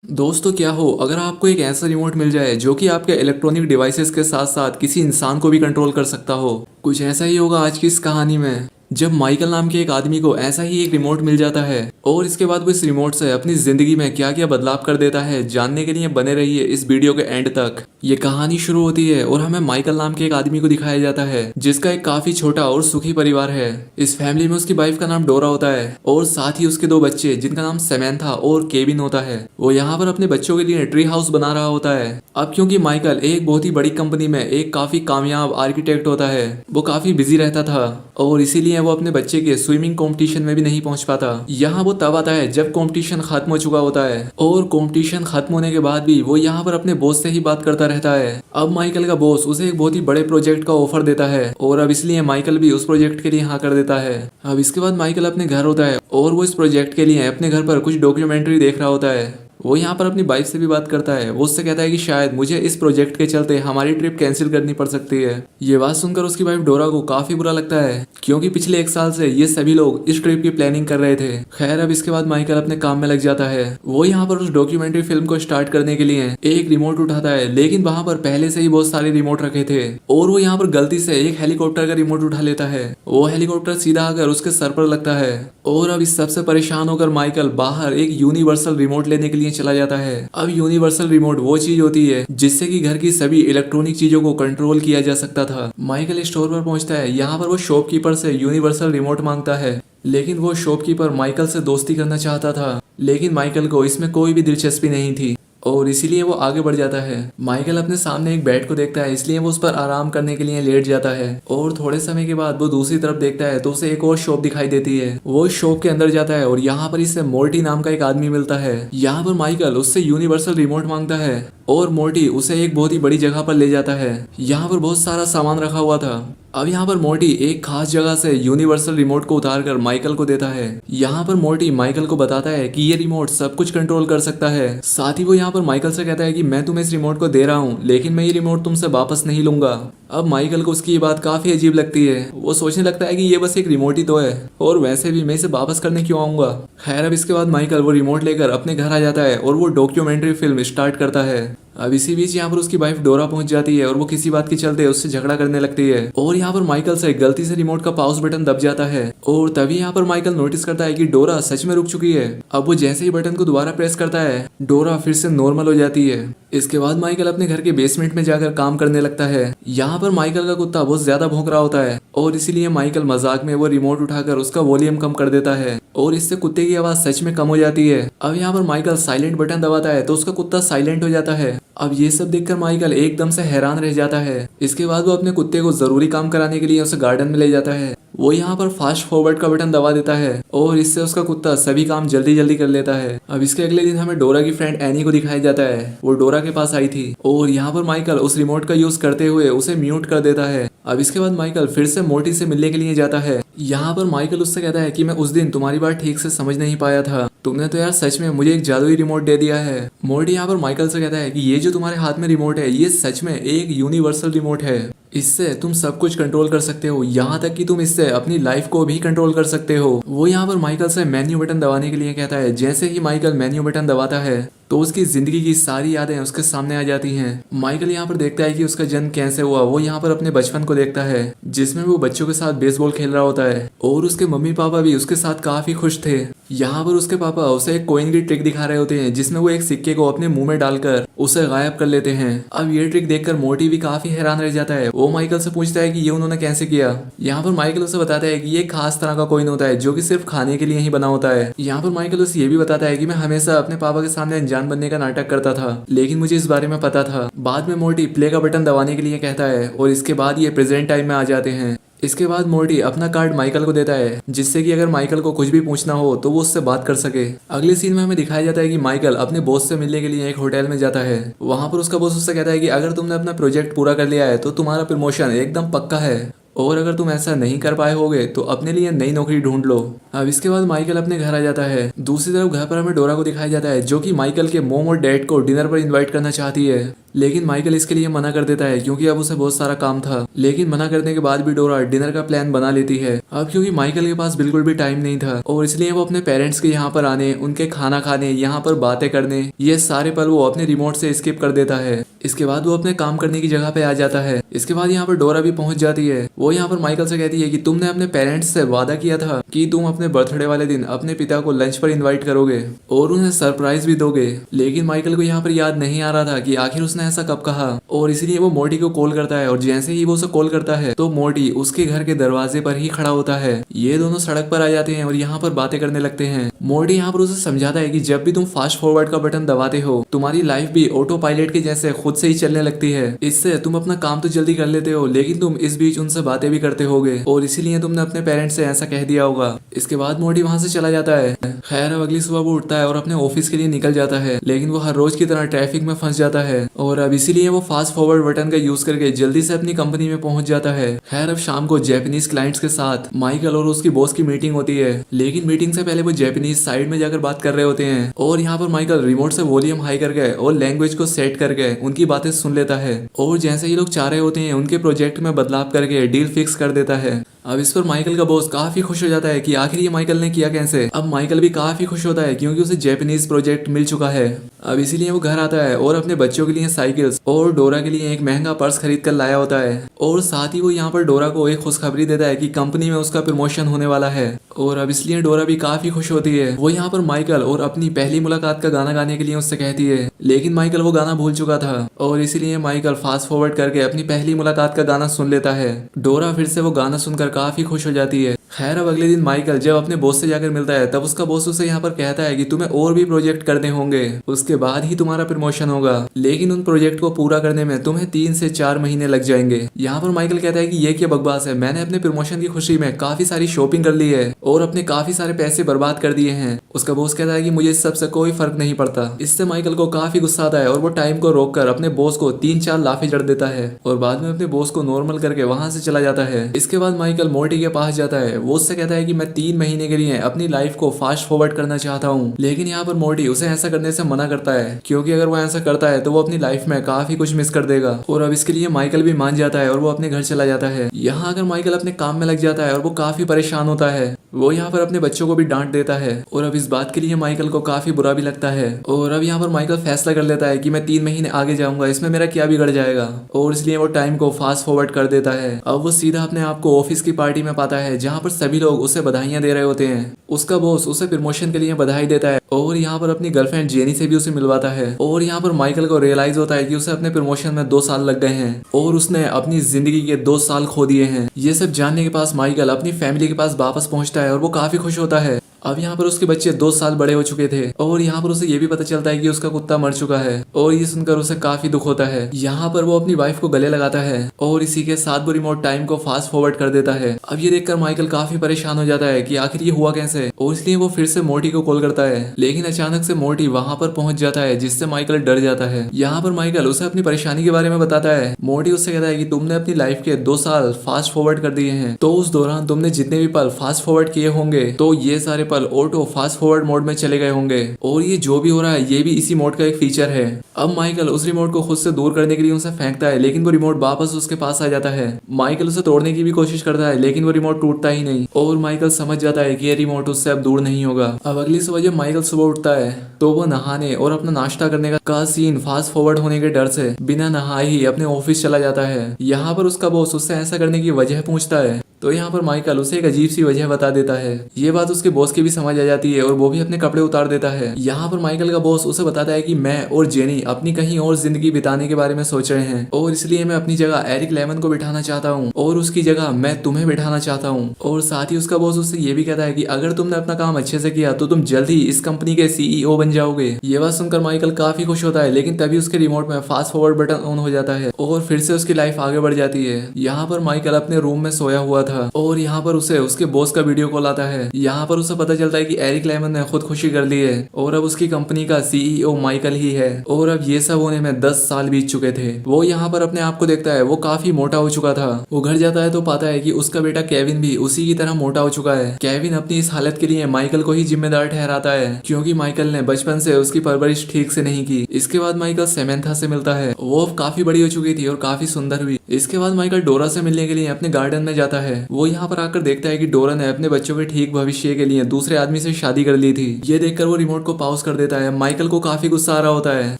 दोस्तों क्या हो अगर आपको एक ऐसा रिमोट मिल जाए जो कि आपके इलेक्ट्रॉनिक डिवाइसेस के साथ साथ किसी इंसान को भी कंट्रोल कर सकता हो। कुछ ऐसा ही होगा आज की इस कहानी में, जब माइकल नाम के एक आदमी को ऐसा ही एक रिमोट मिल जाता है और इसके बाद वो इस रिमोट से अपनी जिंदगी में क्या क्या बदलाव कर देता है। जानने के लिए बने रहिए इस वीडियो के एंड तक। ये कहानी शुरू होती है और हमें माइकल नाम के एक आदमी को दिखाया जाता है जिसका एक काफी छोटा और सुखी परिवार है। इस फैमिली में उसकी वाइफ का नाम डोरा होता है और साथ ही उसके दो बच्चे जिनका नाम सेमेंथा और केविन होता है। वो यहाँ पर अपने बच्चों के लिए ट्री हाउस बना रहा होता है। अब क्योंकि माइकल एक बहुत ही बड़ी कंपनी में एक काफी कामयाब आर्किटेक्ट होता है, वो काफी बिजी रहता था और इसीलिए वो अपने बच्चे के स्विमिंग कंपटीशन में भी नहीं पहुंच पाता। यहाँ वो तब आता है जब कंपटीशन खत्म हो चुका होता है और कंपटीशन खत्म होने के बाद भी वो यहाँ पर अपने बॉस से ही बात करता रहता है। अब माइकल का बॉस उसे एक बहुत ही बड़े प्रोजेक्ट का ऑफर देता है और अब इसलिए माइकल भी उस प्रोजेक्ट के लिए हाँ कर देता है। अब इसके बाद माइकल अपने घर होता है और वो इस प्रोजेक्ट के लिए अपने घर पर कुछ डॉक्यूमेंट्री देख रहा होता है। वो यहाँ पर अपनी वाइफ से भी बात करता है। वो उससे कहता है कि शायद मुझे इस प्रोजेक्ट के चलते हमारी ट्रिप कैंसिल करनी पड़ सकती है। ये बात सुनकर उसकी वाइफ डोरा को काफी बुरा लगता है क्योंकि पिछले एक साल से ये सभी लोग इस ट्रिप की प्लानिंग कर रहे थे। खैर अब इसके बाद माइकल अपने काम में लग जाता है। वो यहाँ पर उस डॉक्यूमेंट्री फिल्म को स्टार्ट करने के लिए एक रिमोट उठाता है, लेकिन वहाँ पर पहले से ही बहुत सारे रिमोट रखे थे और वो यहाँ पर गलती से एक हेलीकॉप्टर का रिमोट उठा लेता है। वो हेलीकॉप्टर सीधा आकर उसके सर पर लगता है और अब इस सबसे परेशान होकर माइकल बाहर एक यूनिवर्सल रिमोट लेने के लिए चला जाता है। अब यूनिवर्सल रिमोट वो चीज होती है जिससे कि घर की सभी इलेक्ट्रॉनिक चीजों को कंट्रोल किया जा सकता था। माइकल स्टोर पर पहुंचता है। यहाँ पर वो शॉपकीपर से यूनिवर्सल रिमोट मांगता है, लेकिन वो शॉपकीपर माइकल से दोस्ती करना चाहता था, लेकिन माइकल को इसमें कोई भी दिलचस्पी नहीं थी और इसीलिए वो आगे बढ़ जाता है। माइकल अपने सामने एक बेड को देखता है, इसलिए वो उस पर आराम करने के लिए लेट जाता है और थोड़े समय के बाद वो दूसरी तरफ देखता है तो उसे एक और शॉप दिखाई देती है। वो शॉप के अंदर जाता है और यहाँ पर इसे मोर्टी नाम का एक आदमी मिलता है। यहाँ पर माइकल उससे यूनिवर्सल रिमोट मांगता है और मोर्टी उसे एक बहुत ही बड़ी जगह पर ले जाता है। यहाँ पर बहुत सारा सामान रखा हुआ था। अब यहाँ पर मोर्टी एक खास जगह से यूनिवर्सल रिमोट को उतारकर माइकल को देता है। यहाँ पर मोर्टी माइकल को बताता है कि ये रिमोट सब कुछ कंट्रोल कर सकता है। साथ ही वो यहाँ पर माइकल से कहता है कि मैं तुम्हें इस रिमोट को दे रहा हूँ, लेकिन मैं ये रिमोट तुमसे वापस नहीं लूंगा। अब माइकल को उसकी ये बात काफी अजीब लगती है। वो सोचने लगता है कि ये बस एक रिमोट ही तो है और वैसे भी मैं इसे वापस करने क्यों आऊंगा। खैर अब इसके बाद माइकल वो रिमोट लेकर अपने घर आ जाता है और वो डॉक्यूमेंट्री फिल्म स्टार्ट करता है। अब इसी बीच यहाँ पर उसकी वाइफ डोरा पहुंच जाती है और वो किसी बात के चलते उससे झगड़ा करने लगती है और यहाँ पर माइकल से गलती से रिमोट का पॉज बटन दब जाता है और तभी यहाँ पर माइकल नोटिस करता है कि डोरा सच में रुक चुकी है। अब वो जैसे ही बटन को दोबारा प्रेस करता है डोरा फिर से नॉर्मल हो जाती है। इसके बाद माइकल अपने घर के बेसमेंट में जाकर काम करने लगता है। यहाँ पर माइकल का कुत्ता बहुत ज्यादा भौंक रहा होता है और इसीलिए माइकल मजाक में वो रिमोट उठाकर उसका वॉल्यूम कम कर देता है और इससे कुत्ते की आवाज सच में कम हो जाती है। अब यहाँ पर माइकल साइलेंट बटन दबाता है तो उसका कुत्ता साइलेंट हो जाता है। अब ये सब देखकर माइकल एकदम से हैरान रह जाता है। इसके बाद वो अपने कुत्ते को जरूरी काम कराने के लिए उसे गार्डन में ले जाता है। वो यहाँ पर फास्ट फॉरवर्ड का बटन दबा देता है और इससे उसका कुत्ता सभी काम जल्दी जल्दी कर लेता है। अब इसके अगले दिन हमें डोरा की फ्रेंड एनी को दिखाया जाता है। वो डोरा के पास आई थी और यहाँ पर माइकल उस रिमोट का यूज करते हुए उसे म्यूट कर देता है। अब इसके बाद माइकल फिर से मोर्टी से मिलने के लिए जाता है। यहाँ पर माइकल उससे कहता है कि मैं उस दिन तुम्हारी बात ठीक से समझ नहीं पाया था, तुमने तो यार सच में मुझे एक जादुई रिमोट दे दिया है। मोर्टी यहाँ पर माइकल से कहता है कि ये जो तुम्हारे हाथ में रिमोट है ये सच में एक यूनिवर्सल रिमोट है, इससे तुम सब कुछ कंट्रोल कर सकते हो, यहाँ तक कि तुम इससे अपनी लाइफ को भी कंट्रोल कर सकते हो। वो यहाँ पर माइकल से मेन्यू बटन दबाने के लिए कहता है। जैसे ही माइकल मेन्यू बटन दबाता है तो उसकी जिंदगी की सारी यादें उसके सामने आ जाती हैं। माइकल यहाँ पर देखता है कि उसका जन्म कैसे हुआ। वो यहाँ पर अपने बचपन को देखता है जिसमें वो बच्चों के साथ बेसबॉल खेल रहा होता है और उसके मम्मी पापा भी उसके साथ काफी खुश थे। यहाँ पर उसके पापा उसे एक कॉइन की ट्रिक दिखा रहे होते हैं जिसमें वो एक सिक्के को अपने मुंह में डालकर उसे गायब कर लेते हैं। अब ये ट्रिक देखकर मोर्टी भी काफी हैरान रह जाता है। वो माइकल से पूछता है कि ये उन्होंने कैसे किया। यहाँ पर माइकल उसे बताता है कि ये खास तरह का कॉइन होता है जो कि सिर्फ खाने के लिए ही बना होता है। यहाँ पर माइकल उसे ये भी बताता है कि मैं हमेशा अपने पापा के सामने अनजान बनने का नाटक करता था, लेकिन मुझे इस बारे में पता था। बाद में मोर्टी प्ले का बटन दबाने के लिए कहता है और इसके बाद ये प्रेजेंट टाइम में आ जाते हैं। इसके बाद मोर्टी अपना कार्ड माइकल को देता है जिससे कि अगर माइकल को कुछ भी पूछना हो तो वो उससे बात कर सके। अगले सीन में हमें दिखाया जाता है कि माइकल अपने बॉस से मिलने के लिए एक होटल में जाता है। वहां पर उसका बॉस उससे कहता है कि अगर तुमने अपना प्रोजेक्ट पूरा कर लिया है तो तुम्हारा प्रमोशन एकदम पक्का है और अगर तुम ऐसा नहीं कर पाए होगे तो अपने लिए नई नौकरी ढूंढ लो। अब इसके बाद माइकल अपने घर आ जाता है। दूसरी तरफ घर पर हमें डोरा को दिखाया जाता है जो कि माइकल के मोम और डैड को डिनर पर इनवाइट करना चाहती है। लेकिन माइकल इसके लिए मना कर देता है क्योंकि अब उसे बहुत सारा काम था। लेकिन मना करने के बाद भी डोरा डिनर का प्लान बना लेती है। अब क्योंकि माइकल के पास बिल्कुल भी टाइम नहीं था और इसलिए वो अपने पेरेंट्स के यहाँ पर आने, उनके खाना खाने, यहाँ पर बातें करने, ये सारे पल वो अपने रिमोट से स्किप कर देता है। इसके बाद वो अपने काम करने की जगह पे आ जाता है। इसके बाद यहाँ पर डोरा भी पहुंच जाती है। वो यहाँ पर माइकल से कहती है कि तुमने अपने पेरेंट्स से वादा किया था कि तुम अपने बर्थडे वाले दिन अपने पिता को लंच पर इनवाइट करोगे और उन्हें सरप्राइज भी दोगे। लेकिन माइकल को यहाँ पर याद नहीं आ रहा था कि आखिर उसने ऐसा कब कहा और इसलिए वो मोर्टी को कॉल करता है और जैसे ही वो उसे कॉल करता है तो मोर्टी उसके घर के दरवाजे पर ही खड़ा होता है। ये दोनों सड़क पर आ जाते हैं और यहाँ पर बातें करने लगते हैं। मोर्टी यहाँ पर उसे समझाता है कि जब भी तुम फास्ट फॉरवर्ड का बटन दबाते हो तुम्हारी लाइफ भी ऑटो पायलट के जैसे खुद से ही चलने लगती है। इससे तुम अपना काम तो जल्दी कर लेते हो लेकिन तुम इस बीच उनसे बातें भी करते होगे और इसीलिए तुमने अपने पेरेंट्स से ऐसा कह दिया होगा। इसके बाद मोर्टी वहां से चला जाता है। खैर अब अगली सुबह वो उठता है और अपने ऑफिस के लिए निकल जाता है लेकिन वो हर रोज की तरह ट्रैफिक में फंस जाता है और अब इसीलिए वो फास्ट फॉरवर्ड बटन का यूज करके जल्दी से अपनी कंपनी में पहुंच जाता है। खैर अब शाम को जापानीज क्लाइंट्स के साथ माइकल और उसकी बॉस की मीटिंग होती है लेकिन मीटिंग से पहले वो जापानीज साइड में जाकर बात कर रहे होते हैं और यहाँ पर माइकल रिमोट से वॉल्यूम हाई करके और लैंग्वेज को सेट करके उनकी बातें सुन लेता है और जैसे ही लोग चाह रहे होते हैं उनके प्रोजेक्ट में बदलाव करके डील फिक्स कर देता है। अब इस पर माइकल का बॉस काफी खुश हो जाता है कि आखिर ये माइकल ने किया कैसे। अब माइकल भी काफी खुश होता है क्योंकि उसे जापानीज प्रोजेक्ट मिल चुका है। अब इसीलिए वो घर आता है और अपने बच्चों के लिए साइकिल्स और डोरा के लिए एक महंगा पर्स खरीद कर लाया होता है और साथ ही वो यहाँ पर डोरा को एक खुशखबरी देता है कि कंपनी में उसका प्रमोशन होने वाला है और अब इसलिए डोरा भी काफी खुश होती है। वो यहाँ पर माइकल और अपनी पहली मुलाकात का गाना गाने के लिए उससे कहती है लेकिन माइकल वो गाना भूल चुका था और इसीलिए माइकल फास्ट फॉरवर्ड करके अपनी पहली मुलाकात का गाना सुन लेता है। डोरा फिर से वो गाना सुनकर काफी खुश हो जाती है। खैर अब अगले दिन माइकल जब अपने बॉस से जाकर मिलता है तब उसका बॉस उसे यहाँ पर कहता है कि तुम्हें और भी प्रोजेक्ट करने होंगे, उसके बाद ही तुम्हारा प्रमोशन होगा, लेकिन उन प्रोजेक्ट को पूरा करने में तुम्हें 3 से 4 महीने लग जाएंगे। यहाँ पर माइकल कहता है कि ये क्या बकवास है, मैंने अपने प्रमोशन की खुशी में काफी सारी शॉपिंग कर ली है और अपने काफी सारे पैसे बर्बाद कर दिए हैं। उसका बॉस कहता है कि मुझे इस सबसे कोई फर्क नहीं पड़ता। इससे माइकल को काफी गुस्सा आता है और वो टाइम को रोककर अपने बॉस को 3-4 लाफे जड़ देता है और बाद में अपने बॉस को नॉर्मल करके वहां से चला जाता है। इसके बाद माइकल मोर्टी के पास जाता है। वो उससे कहता है कि मैं 3 महीने के लिए अपनी लाइफ को फास्ट फॉरवर्ड करना चाहता हूँ, लेकिन यहाँ पर मोर्टी उसे ऐसा करने से मना करता है क्योंकि अगर वो ऐसा करता है तो वो अपनी लाइफ में काफी कुछ मिस कर देगा। और अब इसके लिए माइकल भी मान जाता है और वो अपने घर चला जाता है। यहाँ अगर माइकल अपने काम में लग जाता है और वो काफी परेशान होता है, वो यहाँ पर अपने बच्चों को भी डांट देता है और अब इस बात के लिए माइकल को काफी बुरा भी लगता है। और अब यहाँ पर माइकल फैसला कर लेता है कि मैं 3 महीने आगे जाऊंगा, इसमें मेरा क्या बिगड़ जाएगा, और इसलिए वो टाइम को फास्ट फॉरवर्ड कर देता है। अब वो सीधा अपने आप को ऑफिस की पार्टी में पाता है जहाँ पर सभी लोग उसे बधाइयां दे रहे होते हैं। उसका बॉस उसे प्रमोशन के लिए बधाई देता है और यहाँ पर अपनी गर्लफ्रेंड जेनी से भी उसे मिलवाता है। और यहाँ पर माइकल को रियलाइज होता है कि उसे अपने प्रमोशन में 2 साल लग गए हैं और उसने अपनी जिंदगी के 2 साल खो दिए हैं। ये सब जानने के पास माइकल अपनी फैमिली के पास वापस पहुंचता है और वो काफी खुश होता है। अब यहाँ पर उसके बच्चे 2 साल बड़े हो चुके थे और यहाँ पर उसे ये भी पता चलता है कि उसका कुत्ता मर चुका है और ये सुनकर उसे काफी दुख होता है। यहाँ पर वो अपनी वाइफ को गले लगाता है और इसी के साथ वो रिमोट टाइम को फास्ट फॉरवर्ड कर देता है। अब ये देखकर माइकल काफी परेशान हो जाता है कि आखिर ये हुआ कैसे, और इसलिए वो फिर से मोर्टी को कॉल करता है, लेकिन अचानक से मोर्टी वहां पर पहुंच जाता है जिससे माइकल डर जाता है। यहाँ पर माइकल उसे अपनी परेशानी के बारे में बताता है। मोर्टी उससे कहता है कि तुमने अपनी लाइफ के 2 साल फास्ट फॉरवर्ड कर दिए हैं, तो उस दौरान तुमने जितने भी पल फास्ट फॉरवर्ड किए होंगे तो ये सारे पल ऑटो फास्ट फॉरवर्ड मोड में चले गए होंगे, और ये जो भी हो रहा है ये भी इसी मोड का एक फीचर है। अब माइकल उस रिमोट को खुद से दूर करने के लिए उसे फेंकता है, लेकिन वो रिमोट वापस उसके पास आ जाता है। माइकल उसे तोड़ने की भी कोशिश करता है लेकिन वो रिमोट टूटता ही नहीं और माइकल समझ जाता है कि ये रिमोट उससे अब दूर नहीं होगा। अब अगली सुबह जब माइकल सुबह उठता है तो वो नहाने और अपना नाश्ता करने का सीन फास्ट फॉरवर्ड होने के डर से बिना नहाए ही अपने ऑफिस चला जाता है। यहाँ पर उसका बॉस उससे ऐसा करने की वजह पूछता है तो यहाँ पर माइकल उसे एक अजीब सी वजह बता देता है। ये बात उसके बॉस की भी समझ आ जाती है और वो भी अपने कपड़े उतार देता है। यहाँ पर माइकल का बॉस उसे बताता है कि मैं और जेनी अपनी कहीं और जिंदगी बिताने के बारे में सोच रहे हैं और इसलिए मैं अपनी जगह एरिक लेमन को बिठाना चाहता हूँ और उसकी जगह मैं तुम्हें बिठाना चाहता हूँ। और साथ ही उसका बॉस उससे ये भी कहता है कि अगर तुमने अपना काम अच्छे से किया तो तुम जल्द ही इस कंपनी के CEO बन जाओगे। ये बात सुनकर माइकल काफी खुश होता है, लेकिन तभी उसके रिमोट में फास्ट फॉरवर्ड बटन ऑन हो जाता है और फिर से उसकी लाइफ आगे बढ़ जाती है। यहाँ पर माइकल अपने रूम में सोया हुआ था था और यहाँ पर उसे उसके बॉस का वीडियो कॉल आता है। यहाँ पर उसे पता चलता है कि एरिक लेमन ने खुदकुशी कर ली है और अब उसकी कंपनी का सीईओ माइकल ही है और अब ये सब होने में 10 साल बीत चुके थे। वो यहाँ पर अपने आप को देखता है, वो काफी मोटा हो चुका था। वो घर जाता है तो पाता है कि उसका बेटा केविन भी उसी की तरह मोटा हो चुका है। केविन अपनी इस हालत के लिए माइकल को ही जिम्मेदार ठहराता है क्योंकि माइकल ने बचपन से उसकी परवरिश ठीक से नहीं की। इसके बाद माइकल सेमेंथा से मिलता है। वो काफी बड़ी हो चुकी थी और काफी सुंदर भी। इसके बाद माइकल डोरा से मिलने के लिए अपने गार्डन में जाता है। वो यहाँ पर आकर देखता है कि डोरा ने अपने बच्चों के ठीक भविष्य के लिए दूसरे आदमी से शादी कर ली थी। ये देखकर वो रिमोट को पॉज कर देता है। माइकल को काफी गुस्सा आ रहा होता है।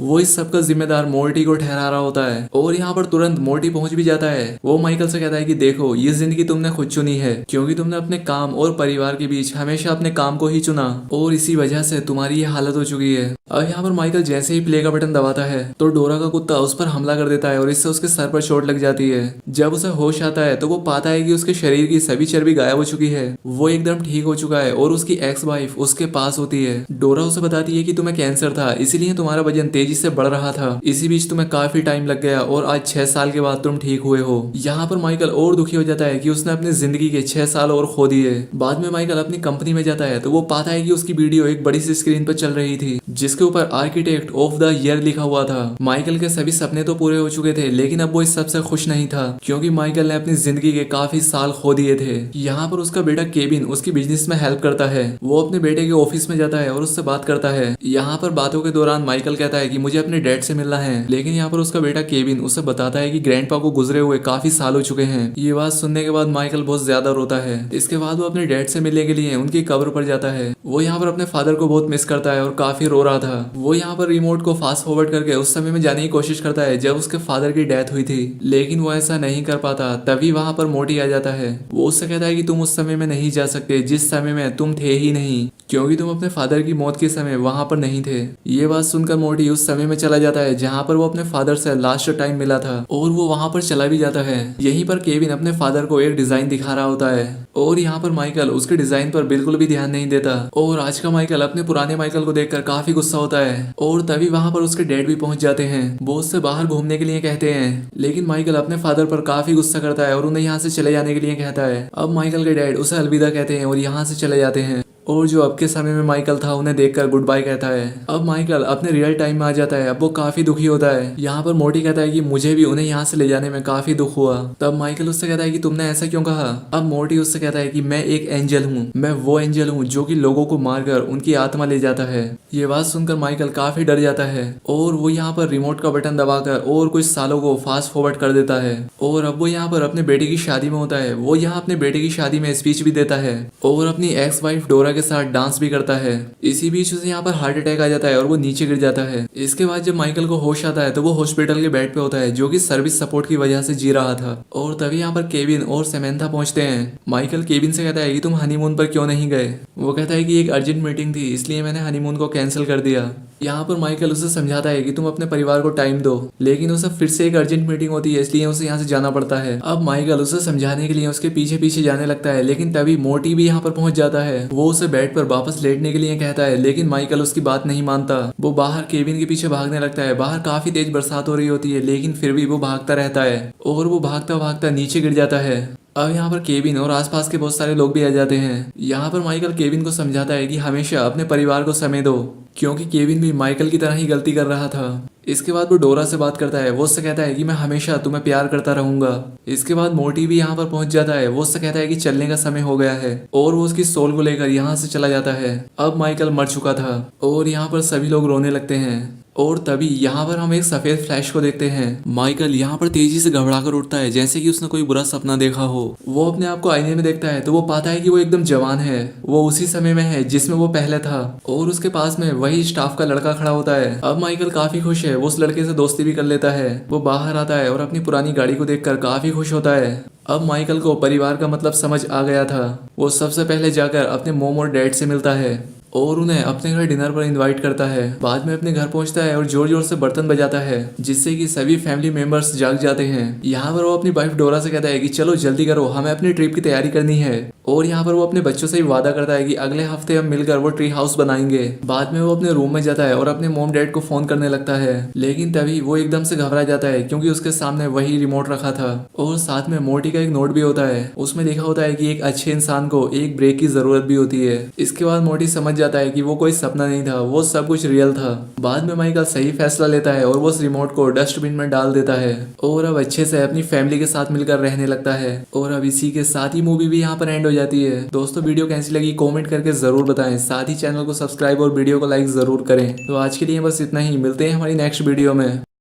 वो इस सब का जिम्मेदार मोर्टी को ठहरा रहा होता है और यहाँ पर तुरंत मोर्टी पहुंच भी जाता है। वो माइकल से कहता है कि देखो, ये जिंदगी तुमने खुद चुनी है क्योंकि तुमने अपने काम और परिवार के बीच हमेशा अपने काम को ही चुना और इसी वजह से तुम्हारी ये हालत हो चुकी है। अब यहाँ पर माइकल जैसे ही प्ले का बटन दबाता है तो डोरा का कुत्ता उस पर हमला कर देता है और इससे उसके सर पर चोट लग जाती है। जब उसे होश आता है तो वो पाता है कि उसके शरीर की सभी चर्बी गायब हो चुकी है। वो एकदम ठीक हो चुका है और उसकी एक्स वाइफ उसके पास होती है। डोरा उसे बताती है कि तुम्हें कैंसर था, इसीलिए तुम्हारा वजन तेजी से बढ़ रहा था। इसी बीच तुम्हें काफी टाइम लग गया और आज 6 साल के बाद तुम ठीक हुए हो। यहाँ पर माइकल और दुखी हो जाता है कि उसने अपनी जिंदगी के 6 साल और खो दिए। बाद में माइकल अपनी कंपनी में जाता है तो वो पाता है कि उसकी वीडियो एक बड़ी सी स्क्रीन पर चल रही थी जिसके ऊपर आर्किटेक्ट ऑफ द ईयर लिखा हुआ था। माइकल के सभी सपने तो पूरे हो चुके थे लेकिन अब वो इस सबसे खुश नहीं था क्योंकि माइकल ने अपनी जिंदगी के काफी साल खो दिए थे। यहाँ पर उसका बेटा केविन उसकी बिजनेस में हेल्प करता है। वो अपने बेटे के ऑफिस में जाता है और उससे बात करता है। यहाँ पर बातों के दौरान माइकल कहता है कि मुझे अपने डैड से मिलना है, लेकिन यहाँ पर उसका बेटा केविन उसे बताता है कि ग्रैंडपा को गुजरे हुए काफी साल हो चुके हैं। ये बात सुनने के बाद माइकल बहुत ज्यादा रोता है। इसके बाद वो अपने डैड से मिलने के लिए उनकी कब्र पर जाता है। वो यहाँ पर अपने फादर को बहुत मिस करता है और काफी रो रहा था। वो यहाँ पर रिमोट को फास्ट फॉरवर्ड करके उस समय में जाने की कोशिश करता है जब उसके फादर की डेथ हुई थी, लेकिन वो ऐसा नहीं कर पाता। तभी वहां पर मोटी आ जाता है। वो उससे कहता है कि तुम उस समय में नहीं जा सकते जिस समय में तुम थे ही नहीं क्योंकि तुम अपने फादर की मौत के समय वहां पर नहीं थे। ये बात सुनकर मोटी उस समय में चला जाता है जहां पर वो अपने फादर से लास्ट टाइम मिला था और वो वहां पर चला भी जाता है। यहीं पर केविन अपने फादर को एक डिजाइन दिखा रहा होता है और यहाँ पर माइकल उसके डिजाइन पर बिल्कुल भी ध्यान नहीं देता और आज का माइकल अपने पुराने माइकल को देखकर काफी गुस्सा होता है। और तभी वहां पर उसके डैड भी पहुंच जाते हैं। वो उससे बाहर घूमने के लिए कहते हैं, लेकिन माइकल अपने फादर पर काफी गुस्सा करता है और उन्हें यहाँ से चले जाने के लिए कहता है। अब माइकल के डैड उसे अलविदा कहते हैं और यहाँ से चले जाते हैं और जो अब के समय में माइकल था उन्हें देखकर गुड बाय कहता है। अब माइकल अपने रियल टाइम में आ जाता है। अब वो काफी दुखी होता है। यहाँ पर मोटी कहता है कि मुझे भी उन्हें यहाँ से ले जाने में काफी दुख हुआ। तब माइकल उससे कहता है कि तुमने ऐसा क्यों कहा। अब मोटी उससे कहता है कि मैं एक एंजल हूँ, मैं वो एंजल हूँ जो कि लोगों को मारकर उनकी आत्मा ले जाता है। ये बात सुनकर माइकल काफी डर जाता है और वो यहाँ पर रिमोट का बटन दबाकर और कुछ सालों को फास्ट फॉरवर्ड कर देता है और अब वो यहाँ पर अपने बेटे की शादी में होता है। वो यहाँ अपने बेटे की शादी में स्पीच भी देता है और अपनी एक्स वाइफ डोरा के साथ डांस भी करता है। इसी बीच उसे यहाँ पर हार्ट अटैक आ जाता है और वो नीचे गिर जाता है। इसके बाद जब माइकल को होश आता है तो वो हॉस्पिटल के बेड पे होता है जो कि सर्विस सपोर्ट की वजह से जी रहा था। और तभी यहाँ पर केविन और सेमेंथा पहुंचते हैं। माइकल केविन से कहता है कि तुम हनीमून पर क्यों नहीं गए। वो कहता है कि एक अर्जेंट मीटिंग थी इसलिए मैंने हनीमून को कैंसिल कर दिया। यहाँ पर माइकल उसे समझाता है कि तुम अपने परिवार को टाइम दो, लेकिन उसे फिर से एक अर्जेंट मीटिंग होती है इसलिए उसे यहाँ से जाना पड़ता है। अब माइकल उसे समझाने के लिए उसके पीछे पीछे जाने लगता है, लेकिन तभी मोटी भी यहाँ पर पहुंच जाता है। वो उसे बेड पर वापस लेटने के लिए कहता है, लेकिन माइकल उसकी बात नहीं मानता। वो बाहर केविन के पीछे भागने लगता है। बाहर काफी तेज बरसात हो रही होती है, लेकिन फिर भी वो भागता रहता है और वो भागता भागता नीचे गिर जाता है। अब यहाँ पर केविन और आसपास के बहुत सारे लोग भी आ जाते हैं। यहाँ पर माइकल केविन को समझाता है कि हमेशा अपने परिवार को समय दो, क्योंकि केविन भी माइकल की तरह ही गलती कर रहा था। इसके बाद वो डोरा से बात करता है। वो उससे कहता है कि मैं हमेशा तुम्हें प्यार करता रहूंगा। इसके बाद मोटी भी यहाँ पर पहुंच जाता है। वो उससे कहता है कि चलने का समय हो गया है और वो उसकी सोल को लेकर यहाँ से चला जाता है। अब माइकल मर चुका था और यहाँ पर सभी लोग रोने लगते हैं। और तभी यहाँ पर हम एक सफेद फ्लैश को देखते हैं। माइकल यहाँ पर तेजी से घबराकर उठता है जैसे कि उसने कोई बुरा सपना देखा हो। वो अपने आप को आईने में देखता है तो वो पाता है कि वो एकदम जवान है। वो उसी समय में है जिसमें वो पहले था और उसके पास में वही स्टाफ का लड़का खड़ा होता है। अब माइकल काफी खुश है। वो उस लड़के से दोस्ती भी कर लेता है। वो बाहर आता है और अपनी पुरानी गाड़ी को देखकर काफी खुश होता है। अब माइकल को परिवार का मतलब समझ आ गया था। वो सबसे पहले जाकर अपने मोम और डैड से मिलता है और उन्हें अपने घर डिनर पर इनवाइट करता है। बाद में अपने घर पहुंचता है और जोर जोर से बर्तन बजाता है, जिससे कि सभी फैमिली मेंबर्स जाग जाते हैं। यहाँ पर वो अपनी वाइफ डोरा से कहता है कि चलो जल्दी करो, हमें अपनी ट्रिप की तैयारी करनी है। और यहाँ पर वो अपने बच्चों से भी वादा करता है कि अगले हफ्ते हम मिलकर वो ट्री हाउस बनाएंगे। बाद में वो अपने रूम में जाता है और अपने मॉम डैड को फोन करने लगता है, लेकिन तभी वो एकदम से घबरा जाता है क्योंकि उसके सामने वही रिमोट रखा था और साथ में मोटी का एक नोट भी होता है। उसमें लिखा होता है कि एक अच्छे इंसान को एक ब्रेक की जरूरत भी होती है। इसके बाद मोटी समझ जाता है कि वो कोई सपना नहीं था, वो सब कुछ रियल था। बाद में माइकल सही फैसला लेता है और वो उस रिमोट को डस्टबिन में डाल देता है और अब अच्छे से अपनी फैमिली के साथ मिलकर रहने लगता है। और अब इसी के साथ ही मूवी भी यहाँ पर एंड हो जाती है। दोस्तों वीडियो कैसी लगी कमेंट करके जरूर बताएं, साथ ही चैनल को सब्सक्राइब और वीडियो को लाइक जरूर करें। तो आज के लिए बस इतना ही, मिलते हैं हमारी नेक्स्ट वीडियो में।